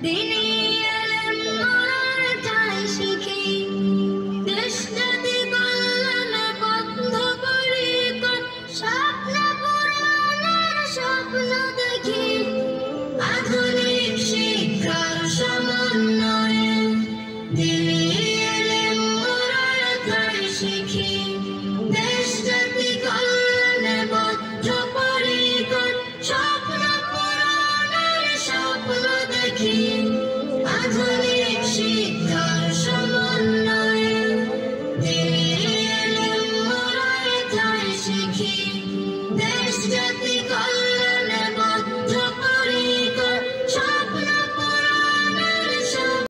দিনী এলেম মোরার ঠাই শিখি, দেশ জাতি কল্যাণে বদ্ধ পরিকর, স্বপ্ন পূরণের স্বপ্ন দেখি। আধুনিক শিক্ষার সমন্বয়ে দিনী এলেম মোরার ঠাই শিখি, দেশ জাতি কল্যাণে বদ্ধ পরিকর, স্বপ্ন পূরণের স্বপ্ন দেখি। আধুনিক